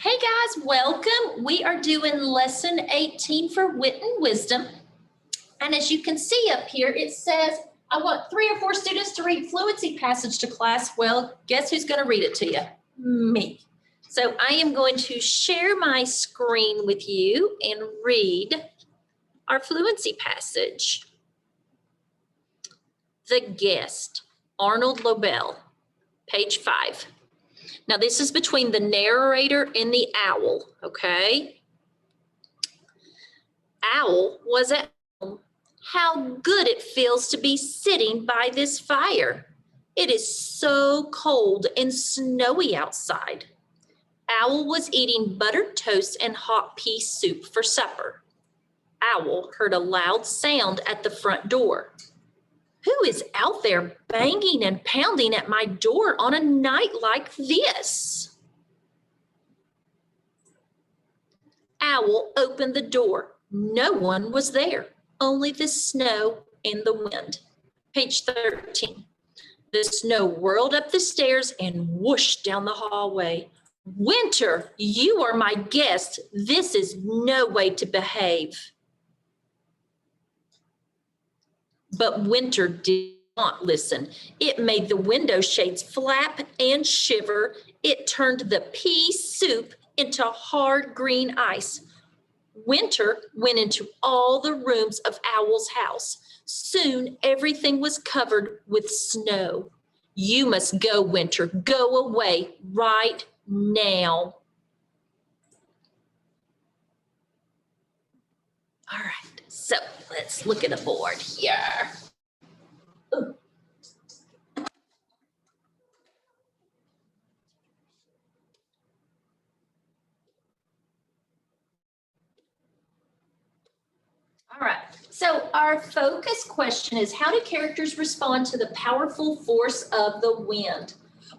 Hey guys, welcome. We are doing lesson 18 for Wit and Wisdom. And as you can see up here, it says, I want 3 or 4 students to read Fluency Passage to class. Well, guess who's going to read it to you? Me. So I am going to share my screen with you and read our Fluency Passage. The Guest, Arnold Lobel, page 5. Now, this is between the narrator and the owl, okay? Owl was at home. How good it feels to be sitting by this fire. It is so cold and snowy outside. Owl was eating buttered toast and hot pea soup for supper. Owl heard a loud sound at the front door. Who is out there banging and pounding at my door on a night like this? Owl opened the door. No one was there, only the snow and the wind. Page 13. The snow whirled up the stairs and whooshed down the hallway. Winter, you are my guest. This is no way to behave. But Winter did not listen. It made the window shades flap and shiver. It turned the pea soup into hard green ice. Winter went into all the rooms of Owl's house. Soon everything was covered with snow. You must go, Winter. Go away right now. All right. So let's look at the board here. Ooh. All right. So our focus question is, how do characters respond to the powerful force of the wind?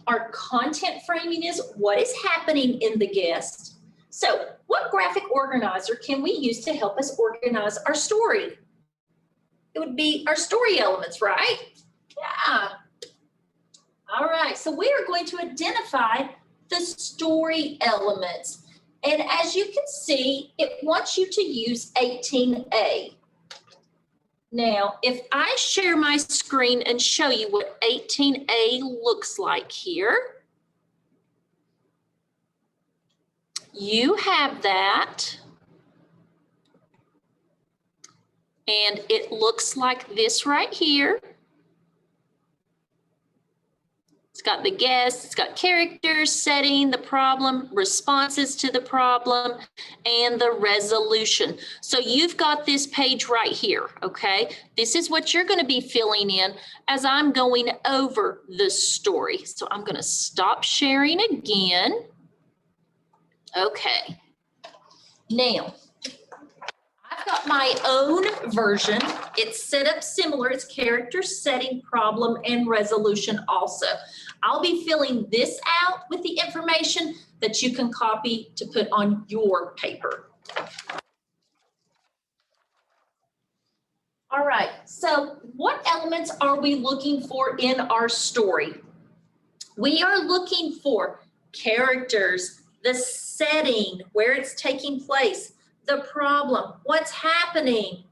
Our content framing is, what is happening in the guest? So what graphic organizer can we use to help us organize our story? It would be our story elements, right? Yeah. All right, so we are going to identify the story elements. And as you can see, it wants you to use 18A. Now, if I share my screen and show you what 18A looks like here, you have that. And it looks like this right here. It's got the guest, it's got characters, setting, the problem, responses to the problem, and the resolution. So you've got this page right here, okay? This is what you're going to be filling in as I'm going over the story. So I'm going to stop sharing again. Okay. Now, I've got my own version. It's set up similar. It's character, setting, problem, and resolution also. I'll be filling this out with the information that you can copy to put on your paper. All right, so what elements are we looking for in our story? We are looking for characters, the setting, where it's taking place, the problem, what's happening,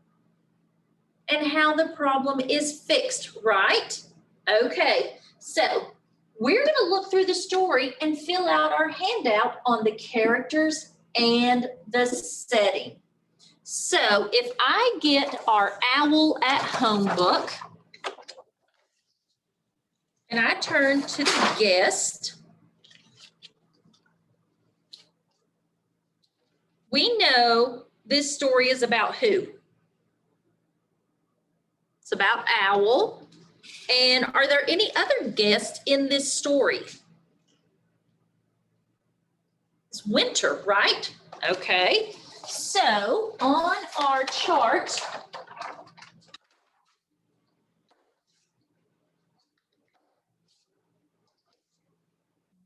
and how the problem is fixed, right? Okay, so we're going to look through the story and fill out our handout on the characters and the setting. So if I get our Owl at Home book and I turn to the guest, we know this story is about who? It's about Owl. And are there any other guests in this story? It's Winter, right? Okay. So on our chart,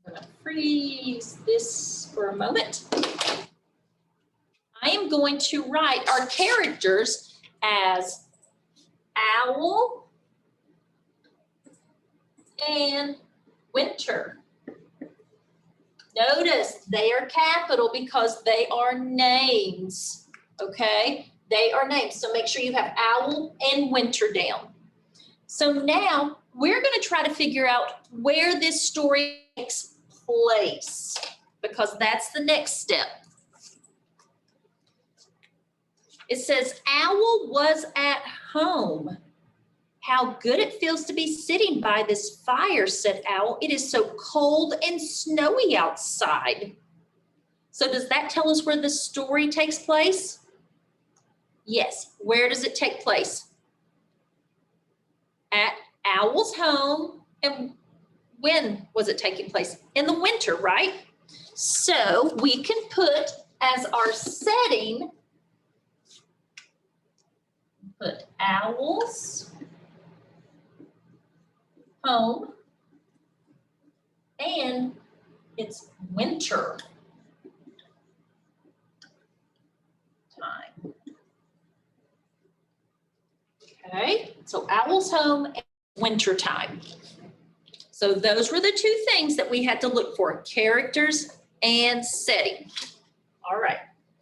I'm going to freeze this for a moment. I am going to write our characters as Owl and Winter. Notice they are capital because they are names, okay? They are names, so make sure you have owl and winter down. So now we're going to try to figure out where this story takes place because that's the next step. It says, Owl was at home. How good it feels to be sitting by this fire, said Owl. It is so cold and snowy outside. So does that tell us where the story takes place? Yes. Where does it take place? At Owl's home. And when was it taking place? In the winter, right? So we can put as our setting, put Owl's home, and it's winter time. Okay, so Owl's home and winter time. So those were the two things that we had to look for, characters and setting. All right,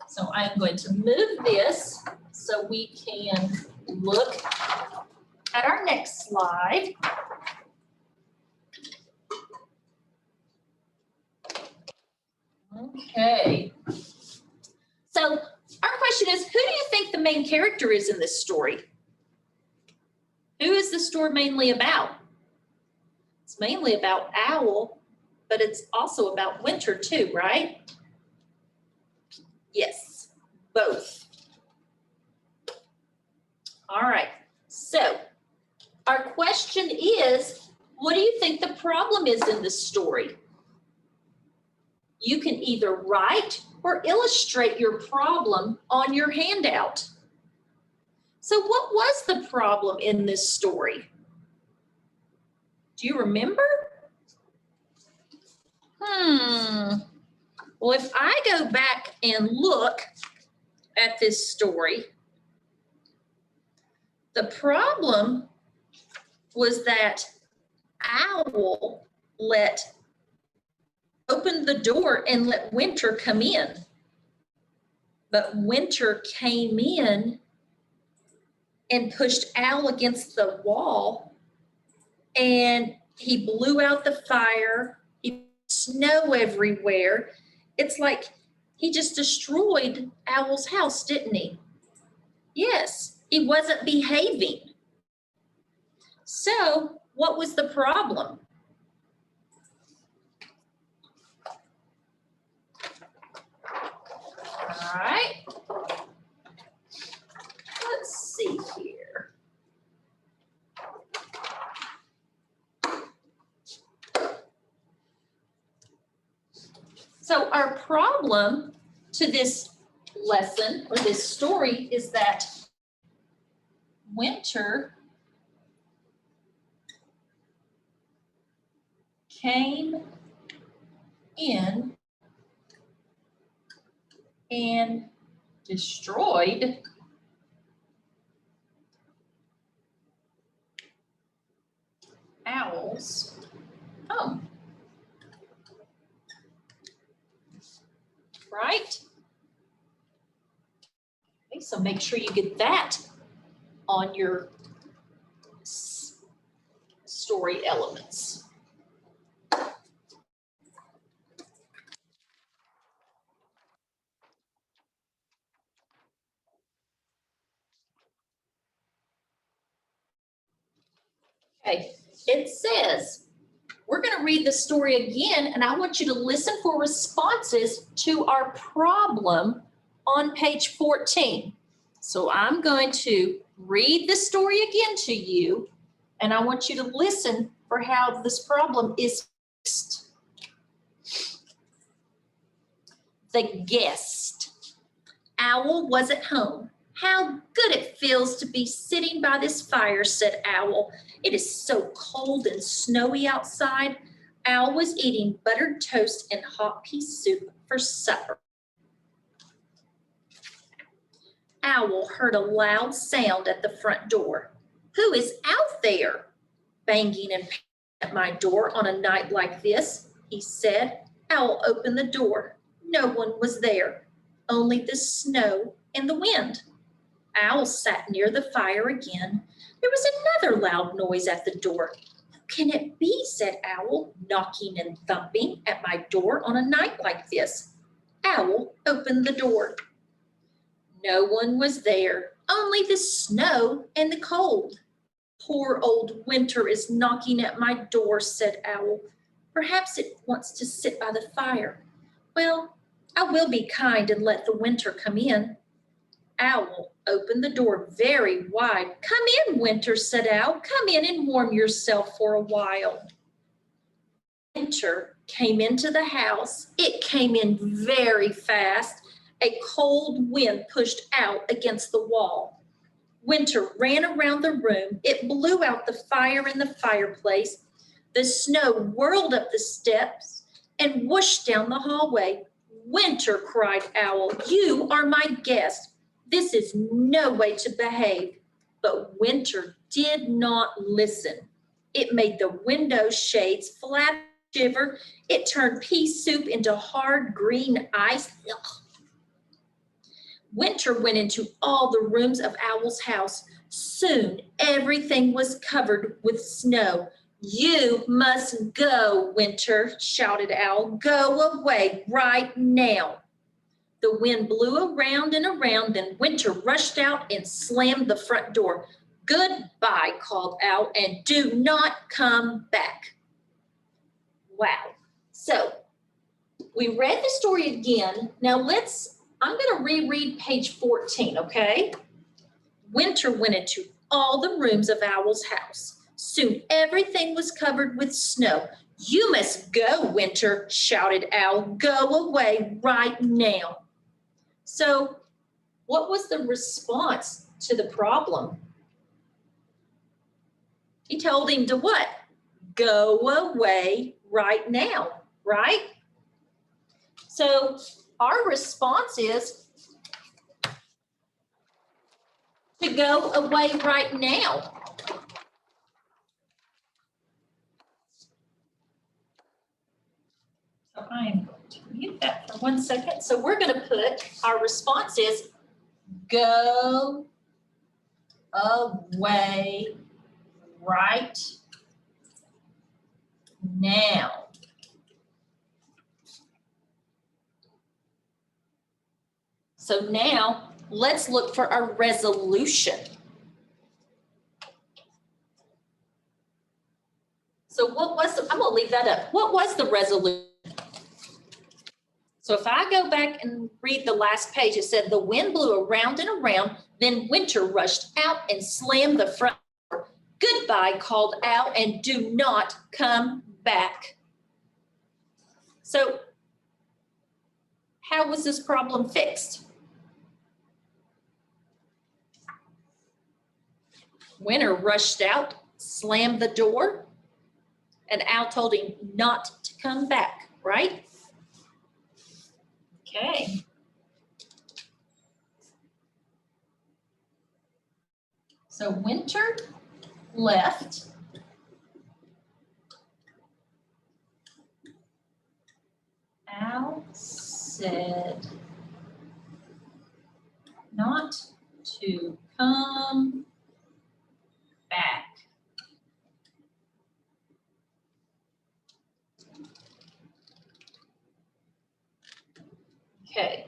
so I'm going to move this so we can look at our next slide. Okay. So our question is, who do you think the main character is in this story? Who is the story mainly about? It's mainly about Owl, but it's also about winter too, right? Yes, both. All right, so our question is, what do you think the problem is in this story? You can either write or illustrate your problem on your handout. So what was the problem in this story? Do you remember? Well, if I go back and look at this story, the problem was that Owl opened the door and let winter come in. But winter came in and pushed Owl against the wall, and he blew out the fire. He put snow everywhere. It's like he just destroyed Owl's house, didn't he? Yes, he wasn't behaving. So what was the problem? All right. Let's see here. So our problem to this lesson or this story is that winter came in and destroyed Owl's home. Right? Okay, so make sure you get that on your story elements. Okay, it says, we're going to read the story again, and I want you to listen for responses to our problem on page 14. So I'm going to read the story again to you, and I want you to listen for how this problem is fixed. The guest. Owl was at home. How good it feels to be sitting by this fire, said Owl. It is so cold and snowy outside. Owl was eating buttered toast and hot pea soup for supper. Owl heard a loud sound at the front door. Who is out there? Banging and pounding at my door on a night like this, he said. Owl opened the door. No one was there, only the snow and the wind. Owl sat near the fire again. There was another loud noise at the door. Who can it be, said Owl, knocking and thumping at my door on a night like this. Owl opened the door. No one was there, only the snow and the cold. Poor old winter is knocking at my door, said Owl. Perhaps it wants to sit by the fire. Well, I will be kind and let the winter come in. Owl opened the door very wide. Come in, Winter, said Owl. Come in and warm yourself for a while. Winter came into the house. It came in very fast. A cold wind pushed out against the wall. Winter ran around the room. It blew out the fire in the fireplace. The snow whirled up the steps and whooshed down the hallway. Winter, cried Owl, you are my guest. This is no way to behave. But Winter did not listen. It made the window shades flap, shiver. It turned pea soup into hard green ice. Ugh. Winter went into all the rooms of Owl's house. Soon everything was covered with snow. You must go, Winter, shouted Owl. Go away right now. The wind blew around and around, then Winter rushed out and slammed the front door. Goodbye, called Owl, and do not come back. Wow. So we read the story again. Now I'm going to reread page 14, okay? Winter went into all the rooms of Owl's house. Soon everything was covered with snow. You must go, Winter, shouted Owl. Go away right now. So what was the response to the problem? He told him to what? Go away right now, right? So our response is to go away right now. So I'm going to mute that for 1 second. So we're going to put, our response is go away right now. So now let's look for our resolution. So what was I'm going to leave that up. What was the resolution? So if I go back and read the last page, it said the wind blew around and around, then Winter rushed out and slammed the front door. Goodbye, called Owl, and do not come back. So how was this problem fixed? Winter rushed out, slammed the door, and Owl told him not to come back, right? Okay. So Winter left. Owl said not to come back. Okay.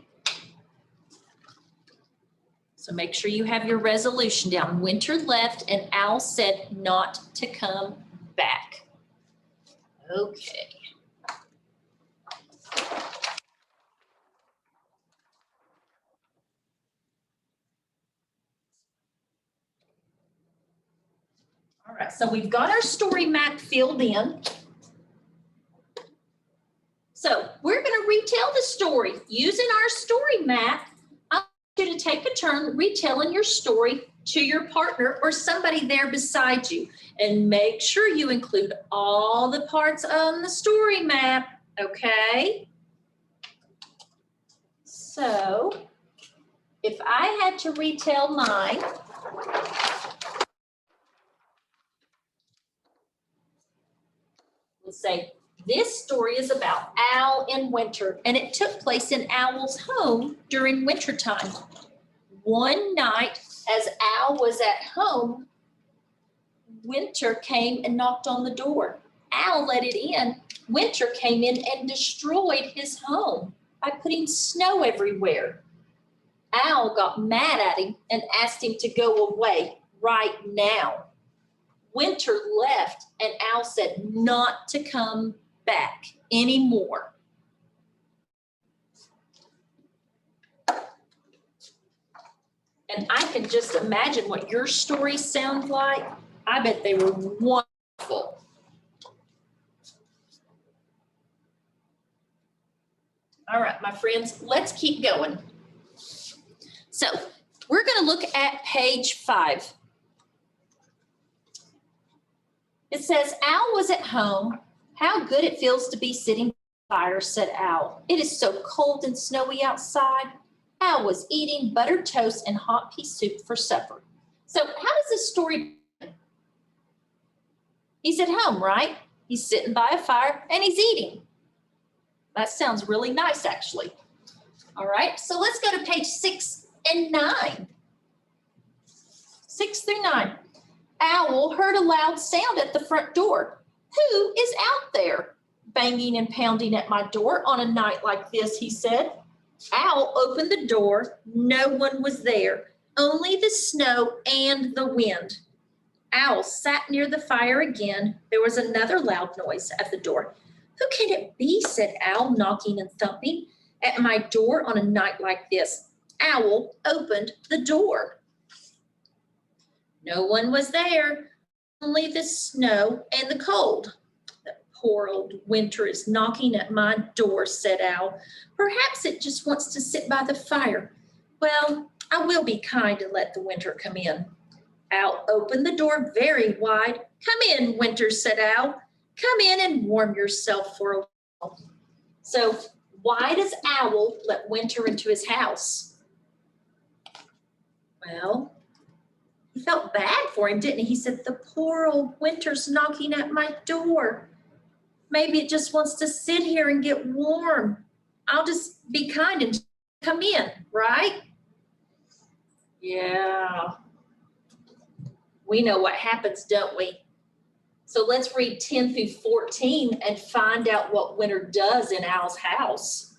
So make sure you have your resolution down. Winter left and Owl said not to come back. Okay. All right, so we've got our story map filled in. So we're going to retell the story. Using our story map, I want you to take a turn retelling your story to your partner or somebody there beside you. And make sure you include all the parts on the story map, okay? So if I had to retell mine, let's say, This story is about Al in winter, and it took place in Owl's home during wintertime. One night, as Al was at home, Winter came and knocked on the door. Al let it in. Winter came in and destroyed his home by putting snow everywhere. Al got mad at him and asked him to go away right now. Winter left, and Al said not to come back anymore. And I can just imagine what your stories sound like. I bet they were wonderful. All right, my friends, let's keep going. So we're going to look at page 5. It says, Al was at home. How good it feels to be sitting by the fire, said Al. It is so cold and snowy outside. Al was eating buttered toast and hot pea soup for supper. So how does this story begin? He's at home, right? He's sitting by a fire and he's eating. That sounds really nice, actually. All right, so let's go to page 6 and 9. 6 through 9. Owl heard a loud sound at the front door. Who is out there? Banging and pounding at my door on a night like this, he said. Owl opened the door. No one was there, only the snow and the wind. Owl sat near the fire again. There was another loud noise at the door. Who can it be, said Owl, knocking and thumping at my door on a night like this. Owl opened the door. No one was there, only the snow and the cold. The poor old winter is knocking at my door, said Owl. Perhaps it just wants to sit by the fire. Well, I will be kind and let the winter come in. Owl opened the door very wide. Come in, Winter, said Owl. Come in and warm yourself for a while. So why does Owl let Winter into his house? Well, he felt bad for him, didn't he? He said, the poor old Winter's knocking at my door. Maybe it just wants to sit here and get warm. I'll just be kind and come in, right? Yeah. We know what happens, don't we? So let's read 10 through 14 and find out what Winter does in Owl's house.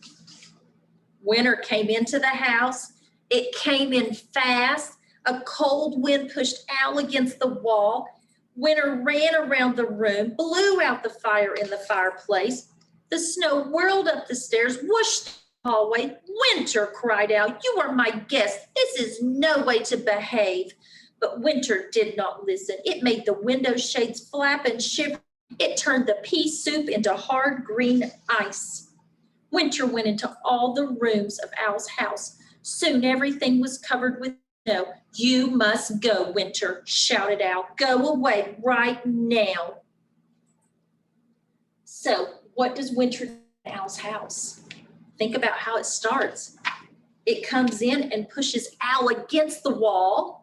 Winter came into the house. It came in fast. A cold wind pushed Owl against the wall. Winter ran around the room, blew out the fire in the fireplace. The snow whirled up the stairs, whooshed the hallway. Winter, cried Owl, you are my guest. This is no way to behave. But Winter did not listen. It made the window shades flap and shiver. It turned the pea soup into hard green ice. Winter went into all the rooms of Owl's house. Soon everything was covered with snow. You must go, Winter, shouted Owl. Go away right now. So what does Winter do in Owl's house? Think about how it starts. It comes in and pushes Owl against the wall.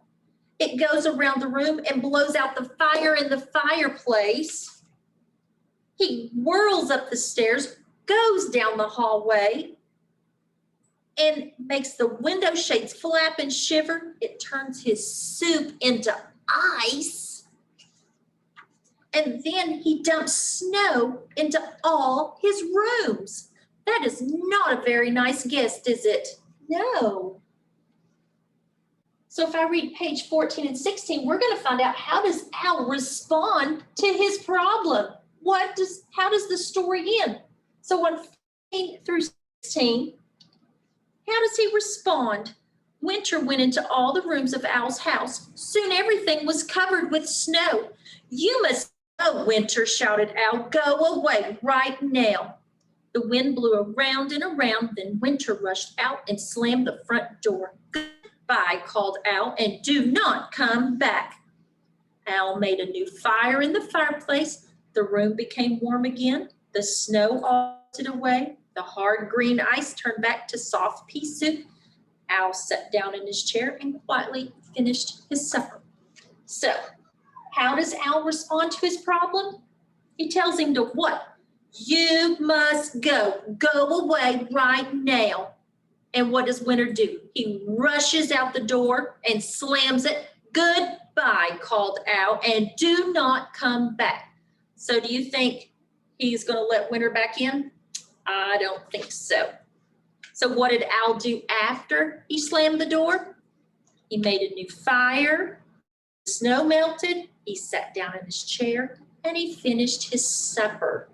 It goes around the room and blows out the fire in the fireplace. He whirls up the stairs, goes down the hallway, and makes the window shades flap and shiver. It turns his soup into ice. And then he dumps snow into all his rooms. That is not a very nice guest, is it? No. So if I read page 14 and 16, we're going to find out, how does Owl respond to his problem? How does the story end? So on 15 through 16, how does he respond? Winter went into all the rooms of Owl's house. Soon everything was covered with snow. You must go, Winter, shouted Owl. Go away right now. The wind blew around and around. Then Winter rushed out and slammed the front door. Goodbye, called Owl, and do not come back. Owl made a new fire in the fireplace. The room became warm again. The snow all melted away. The hard green ice turned back to soft pea soup. Owl sat down in his chair and quietly finished his supper. So, how does Owl respond to his problem? He tells him to what? You must go. Go away right now. And what does Winter do? He rushes out the door and slams it. Goodbye, called Owl, and do not come back. So do you think he's going to let Winter back in? I don't think so. So what did Owl do after he slammed the door? He made a new fire. The snow melted. He sat down in his chair and he finished his supper.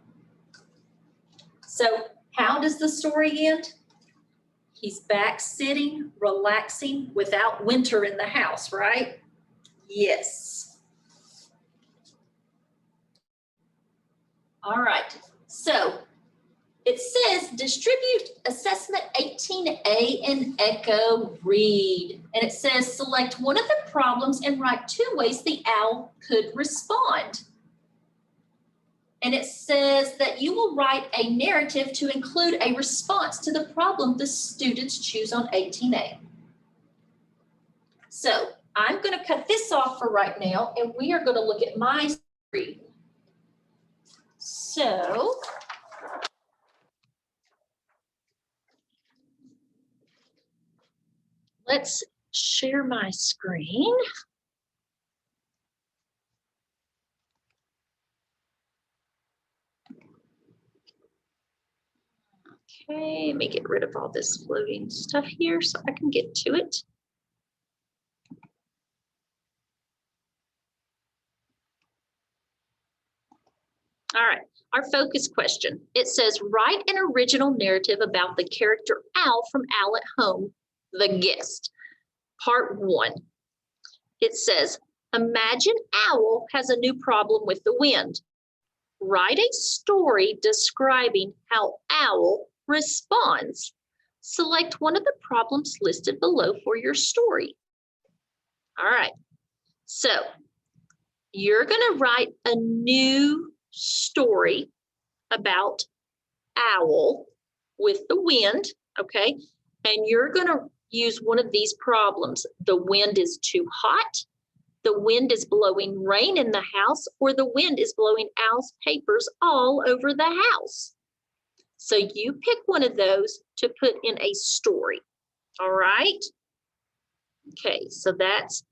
So how does the story end? He's back sitting, relaxing, without Winter in the house, right? Yes. All right. So it says distribute assessment 18A and Echo read. And it says select one of the problems and write 2 ways the owl could respond. And it says that you will write a narrative to include a response to the problem the students choose on 18A. So I'm going to cut this off for right now, and we are going to look at my screen. So let's share my screen. Okay, let me get rid of all this floating stuff here so I can get to it. All right, our focus question. It says, write an original narrative about the character Owl from Owl at Home, the Guest. Part 1. It says, imagine Owl has a new problem with the wind. Write a story describing how Owl responds. Select one of the problems listed below for your story. All right, so you're going to write a new story about Owl with the wind, okay? And you're going to use one of these problems. The wind is too hot, the wind is blowing rain in the house, or the wind is blowing Owl's papers all over the house. So you pick one of those to put in a story, all right? Okay, so that's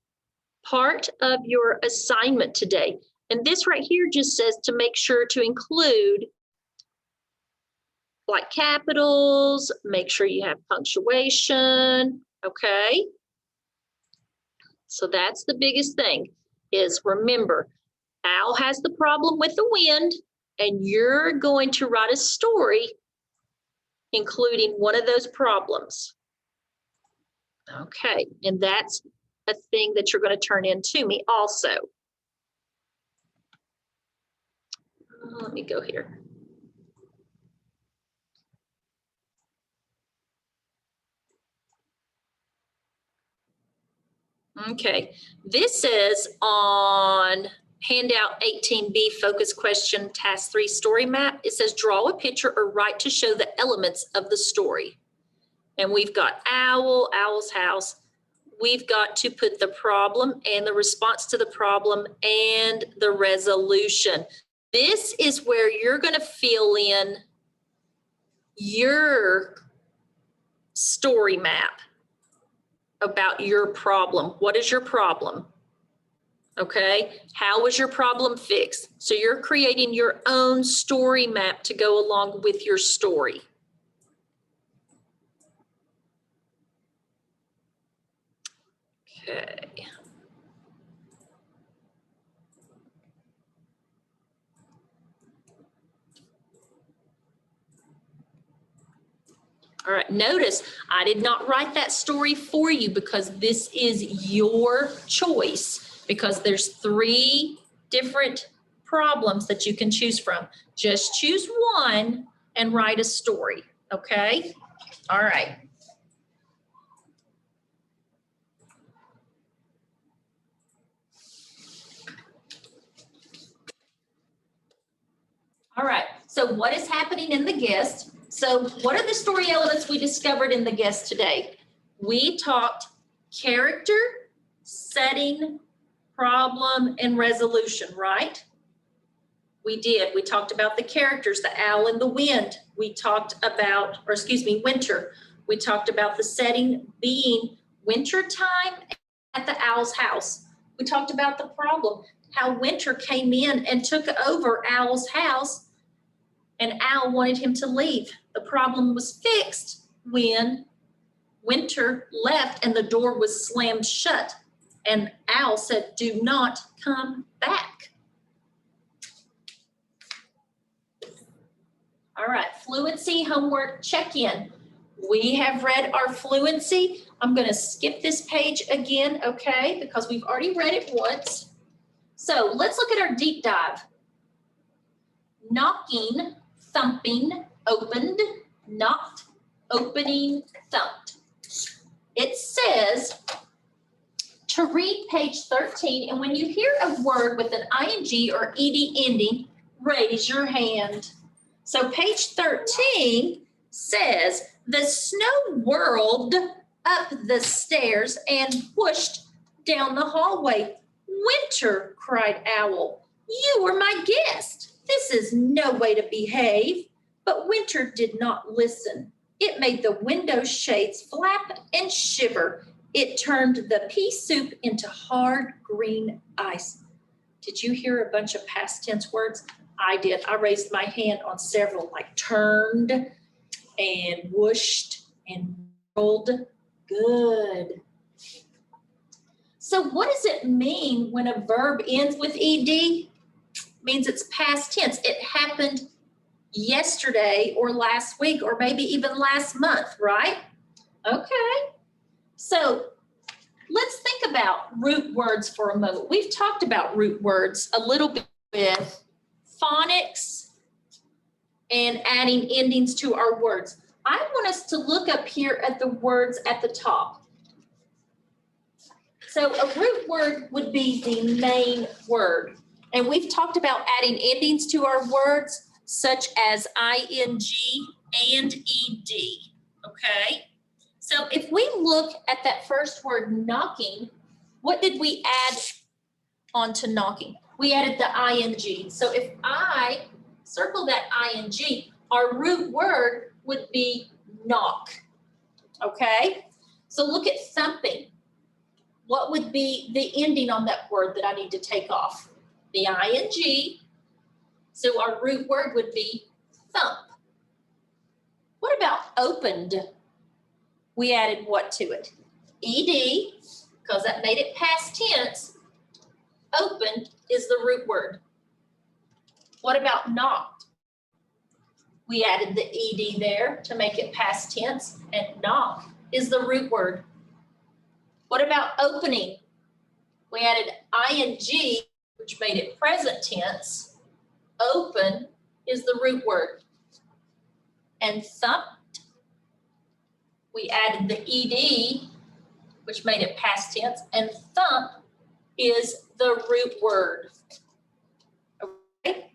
part of your assignment today. And this right here just says to make sure to include like capitals, make sure you have punctuation, okay? So that's the biggest thing is remember, Owl has the problem with the wind and you're going to write a story including one of those problems. Okay, and that's a thing that you're going to turn in to me also. Let me go here. Okay, this is on handout 18B focus question task 3 story map. It says draw a picture or write to show the elements of the story. And we've got Owl, Owl's house. We've got to put the problem and the response to the problem and the resolution. This is where you're going to fill in your story map about your problem. What is your problem? Okay, how was your problem fixed? So you're creating your own story map to go along with your story. Okay. All right, notice I did not write that story for you because this is your choice, because there's 3 different problems that you can choose from. Just choose one and write a story, okay? All right. All right, so what is happening in the guest? So what are the story elements we discovered in the guest today? We talked character, setting, problem, and resolution, right? We did. We talked about the characters, the owl and the wind. We talked about, or excuse me, winter. We talked about the setting being winter time at the owl's house. We talked about the problem, how winter came in and took over Owl's house, and Owl wanted him to leave. The problem was fixed when winter left and the door was slammed shut. And Owl said, "Do not come back." All right, fluency homework check-in. We have read our fluency. I'm going to skip this page again, okay, because we've already read it once. So let's look at our deep dive. Knocking, thumping, opened, knocked, opening, thumped. It says to read page 13, and when you hear a word with an ing or ed ending, raise your hand. So page 13 says, the snow whirled up the stairs and whooshed down the hallway. "Winter," cried Owl, "you were my guest. This is no way to behave." But Winter did not listen. It made the window shades flap and shiver. It turned the pea soup into hard green ice. Did you hear a bunch of past tense words? I did. I raised my hand on several, like turned and whooshed and rolled. Good. So what does it mean when a verb ends with ed? It means it's past tense. It happened yesterday or last week or maybe even last month, right? Okay. So let's think about root words for a moment. We've talked about root words a little bit with phonics and adding endings to our words. I want us to look up here at the words at the top. So a root word would be the main word. And we've talked about adding endings to our words, such as ing and ed, okay? So if we look at that first word, knocking, what did we add onto knocking? We added the ing. So if I circle that ing, our root word would be knock, okay? So look at thumping. What would be the ending on that word that I need to take off? The ing. So our root word would be thump. What about opened? We added what to it? Ed, because that made it past tense. Opened is the root word. What about knocked? We added the ed there to make it past tense, and knock is the root word. What about opening? We added ing, which made it present tense. Open is the root word. And thumped, we added the ed, which made it past tense, and thump is the root word. Okay?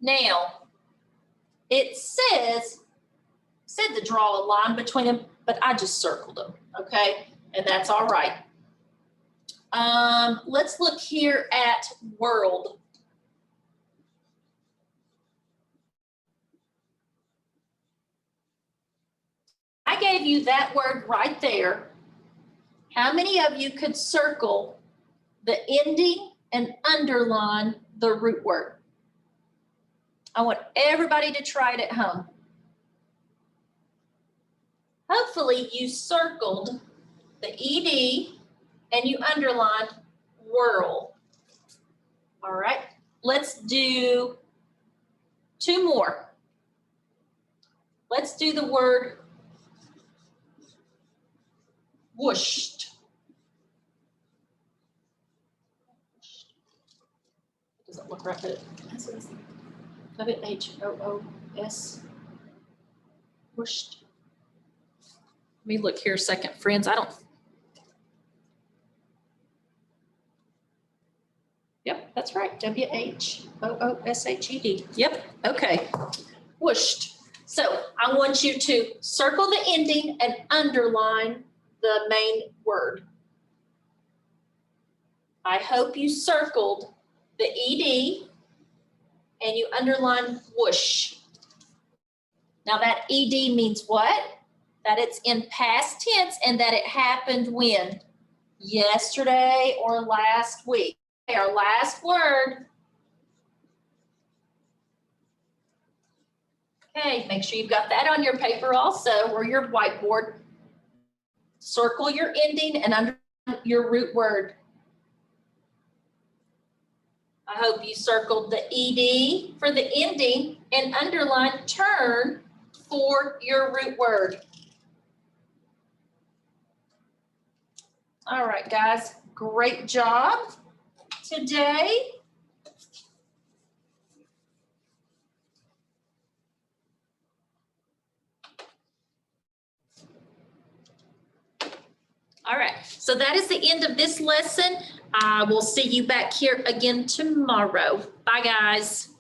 Now, it said to draw a line between them, but I just circled them, okay? And that's all right. Let's look here at world. I gave you that word right there. How many of you could circle the ending and underline the root word? I want everybody to try it at home. Hopefully you circled the ed and you underlined whirl. All right, let's do two more. Let's do the word whooshed. It doesn't look right, but it has W-H-O-O-S. Whooshed. Let me look here a second, friends. Yep, that's right. W-H-O-O-S-H-E-D. Yep, okay. Whooshed. So I want you to circle the ending and underline the main word. I hope you circled the ed and you underline whoosh. Now that ED means what? That it's in past tense and that it happened when? Yesterday or last week. Okay, our last word. Okay, make sure you've got that on your paper also or your whiteboard. Circle your ending and under your root word. I hope you circled the ED for the ending and underline turn for your root word. All right, guys, great job today. All right, so that is the end of this lesson. I will see you back here again tomorrow. Bye, guys.